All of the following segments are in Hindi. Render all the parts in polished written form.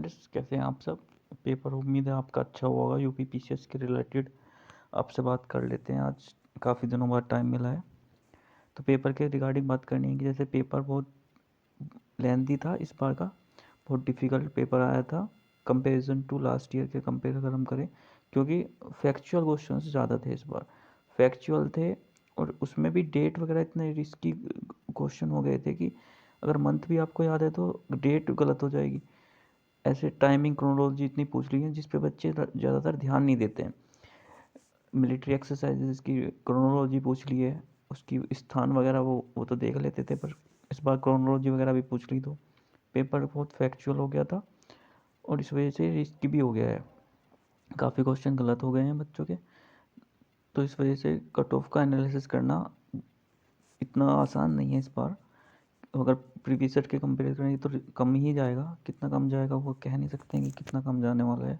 फ्रेंड्स, कैसे हैं आप सब। पेपर उम्मीद है आपका अच्छा हुआ होगा। यूपी पीसीएस के रिलेटेड आपसे बात कर लेते हैं। आज काफ़ी दिनों बाद टाइम मिला है तो पेपर के रिगार्डिंग बात करनी है कि जैसे पेपर बहुत लेंथी था इस बार का, बहुत डिफ़िकल्ट पेपर आया था कंपैरिजन टू लास्ट ईयर के कंपेयर अगर हम करें, क्योंकि फैक्चुअल क्वेश्चन ज़्यादा थे इस बार। फैक्चुअल थे और उसमें भी डेट वगैरह इतने रिस्की क्वेश्चन हो गए थे कि अगर मंथ भी आपको याद है तो डेट गलत हो जाएगी। ऐसे टाइमिंग क्रोनोलॉजी इतनी पूछ ली है जिस पे बच्चे ज़्यादातर ध्यान नहीं देते हैं। मिलिट्री एक्सरसाइजेज की क्रोनोलॉजी पूछ ली है, उसकी स्थान वगैरह वो तो देख लेते थे, पर इस बार क्रोनोलॉजी वगैरह भी पूछ ली तो पेपर बहुत फैक्चुअल हो गया था और इस वजह से रिस्क भी हो गया है। काफ़ी क्वेश्चन गलत हो गए हैं बच्चों के, तो इस वजह से कट ऑफ का एनालिसिस करना इतना आसान नहीं है इस बार। अगर प्रीवियस ईयर के कंपेयर करें तो कम ही जाएगा, कितना कम जाएगा वो कह नहीं सकते हैं कि कितना कम जाने वाला है।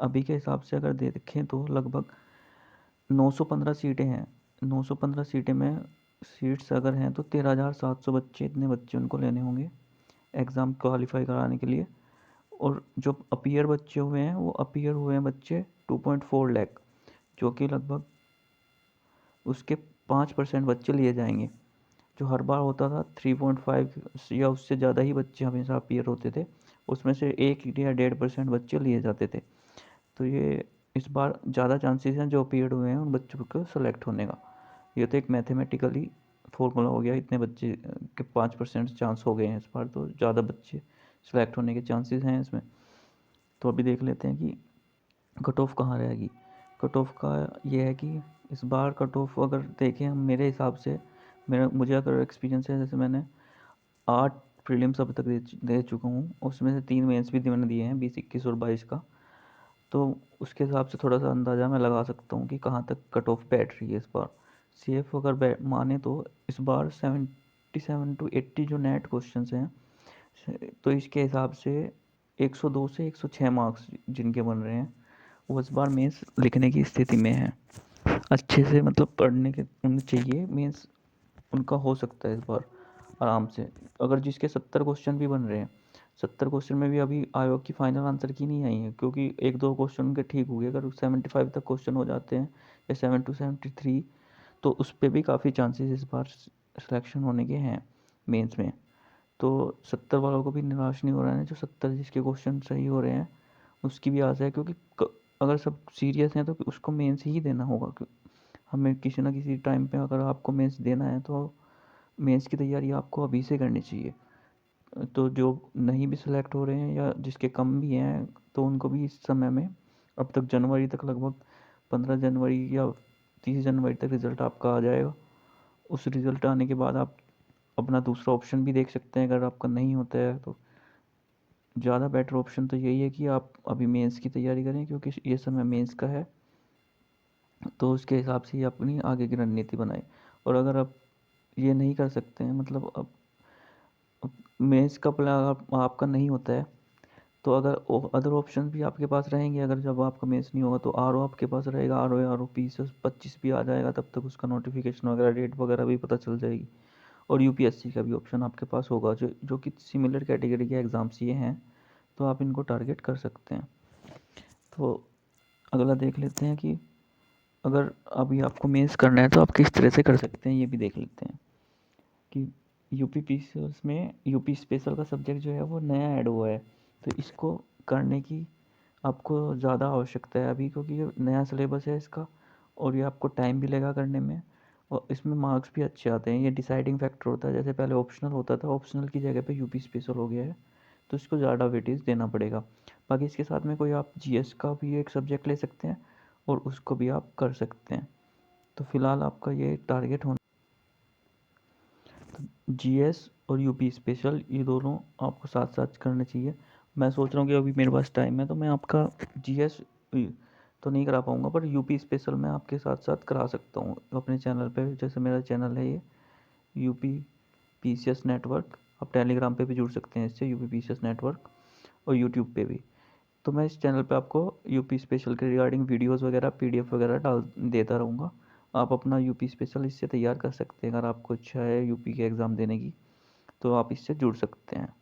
अभी के हिसाब से अगर देखें तो लगभग 915 सीटें हैं। 915 सीटें में सीट्स अगर हैं तो 13,700 बच्चे, इतने बच्चे उनको लेने होंगे एग्ज़ाम क्वालिफाई कराने के लिए। और जो अपीयर बच्चे हुए हैं वो अपीयर हुए हैं बच्चे 2.4 लाख, जो कि लगभग उसके 5% बच्चे लिए जाएंगे। जो हर बार होता था 3.5 या उससे ज़्यादा ही बच्चे हमेशा अपीयर होते थे, उसमें से 1 या 1.5% बच्चे लिए जाते थे। तो ये इस बार ज़्यादा चांसेस हैं जो अपीयर हुए हैं उन बच्चों को सेलेक्ट होने का। ये तो एक मैथमेटिकली फॉर्मूला हो गया, इतने बच्चे के 5% चांस हो गए हैं इस बार, तो ज़्यादा बच्चे सेलेक्ट होने के चांसेस हैं इसमें। तो अभी देख लेते हैं कि कट ऑफ कहाँ रहेगी। कट ऑफ का ये है कि इस बार कट ऑफ अगर देखें हम, मेरे हिसाब से मुझे अगर एक्सपीरियंस है, जैसे मैंने 8 प्रीलिम्स अब तक दे चुका हूँ, उसमें से 3 मेंस भी मैंने दिए हैं 20, 21 और 22 का। तो उसके हिसाब से थोड़ा सा अंदाज़ा मैं लगा सकता हूँ कि कहाँ तक कट ऑफ बैठ रही है इस बार। सेफ अगर माने तो इस बार 77 to 80 जो नेट क्वेश्चंस हैं, तो इसके हिसाब से 102 से 106 मार्क्स जिनके बन रहे हैं वो इस बार मेंस लिखने की स्थिति में है। अच्छे से मतलब पढ़ने के उन्हें चाहिए, मेंस उनका हो सकता है इस बार आराम से। अगर जिसके 70 क्वेश्चन भी बन रहे हैं, 70 क्वेश्चन में भी अभी आयोग की फाइनल आंसर की नहीं आई है, क्योंकि 1-2 क्वेश्चन उनके ठीक हुए। अगर 75 तक क्वेश्चन हो जाते हैं या 7 to 73, तो उस पर भी काफ़ी चांसेस इस बार सिलेक्शन होने के हैं मेंस में। तो 70 वालों को भी निराश नहीं हो रहा है, जो 70 जिसके क्वेश्चन सही हो रहे हैं उसकी भी आशा है, क्योंकि अगर सब सीरियस हैं तो उसको मेंस ही देना होगा। हमें किसी ना किसी टाइम पे अगर आपको मेंस देना है तो मेंस की तैयारी आपको अभी से करनी चाहिए। तो जो नहीं भी सिलेक्ट हो रहे हैं या जिसके कम भी हैं, तो उनको भी इस समय में, अब तक जनवरी तक, लगभग 15 जनवरी या 30 जनवरी तक रिज़ल्ट आपका आ जाएगा। उस रिज़ल्ट आने के बाद आप अपना दूसरा ऑप्शन भी देख सकते हैं। अगर आपका नहीं होता है तो ज़्यादा बेटर ऑप्शन तो यही है कि आप अभी मेंस की तैयारी करें, क्योंकि ये समय मेंस का है। तो उसके हिसाब से ही अपनी आगे की रणनीति बनाएं। और अगर आप ये नहीं कर सकते हैं, मतलब अब मेंस का प्लान आपका नहीं होता है, तो अगर अदर ऑप्शन भी आपके पास रहेंगे। अगर जब आपका मेंस नहीं होगा तो आरओ आपके पास रहेगा। आरओ 20-25 भी आ जाएगा, तब तक उसका नोटिफिकेशन वगैरह, डेट वगैरह भी पता चल जाएगी। और यूपीएससी का भी ऑप्शन आपके पास होगा, जो कि सिमिलर कैटेगरी के एग्ज़ाम्स ये हैं, तो आप इनको टारगेट कर सकते हैं। तो अगला देख लेते हैं कि अगर अभी आपको मेंस करना है तो आप किस तरह से कर सकते हैं, ये भी देख लेते हैं कि यूपी पीसीएस में यूपी स्पेशल का सब्जेक्ट जो है वो नया ऐड हुआ है। तो इसको करने की आपको ज़्यादा आवश्यकता है अभी, क्योंकि ये नया सिलेबस है इसका और ये आपको टाइम भी लगा करने में, और इसमें मार्क्स भी अच्छे आते हैं। ये डिसाइडिंग फैक्टर होता है। जैसे पहले ऑप्शनल होता था, ऑप्शनल की जगह पे यूपी स्पेशल हो गया है, तो इसको ज़्यादा वेटेज देना पड़ेगा। बाकी इसके साथ में कोई आप जीएस का भी एक सब्जेक्ट ले सकते हैं और उसको भी आप कर सकते हैं। तो फिलहाल आपका ये टारगेट होना, जीएस और यूपी स्पेशल ये दोनों आपको साथ साथ करने चाहिए। मैं सोच रहा हूँ कि अभी मेरे पास टाइम है तो मैं आपका जीएस तो नहीं करा पाऊँगा, पर यूपी स्पेशल मैं आपके साथ साथ करा सकता हूँ अपने चैनल पे। जैसे मेरा चैनल है ये यूपी पीसीएस नेटवर्क, आप टेलीग्राम पे भी जुड़ सकते हैं इससे, यूपी पीसीएस नेटवर्क, और यूट्यूब पे भी। तो मैं इस चैनल पे आपको यूपी स्पेशल के रिगार्डिंग वीडियोस वगैरह, पीडीएफ वगैरह देता रहूँगा। आप अपना यूपी स्पेशल इससे तैयार कर सकते हैं। अगर आपको इच्छा है यूपी के एग्ज़ाम देने की तो आप इससे जुड़ सकते हैं।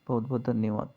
बहुत बहुत धन्यवाद।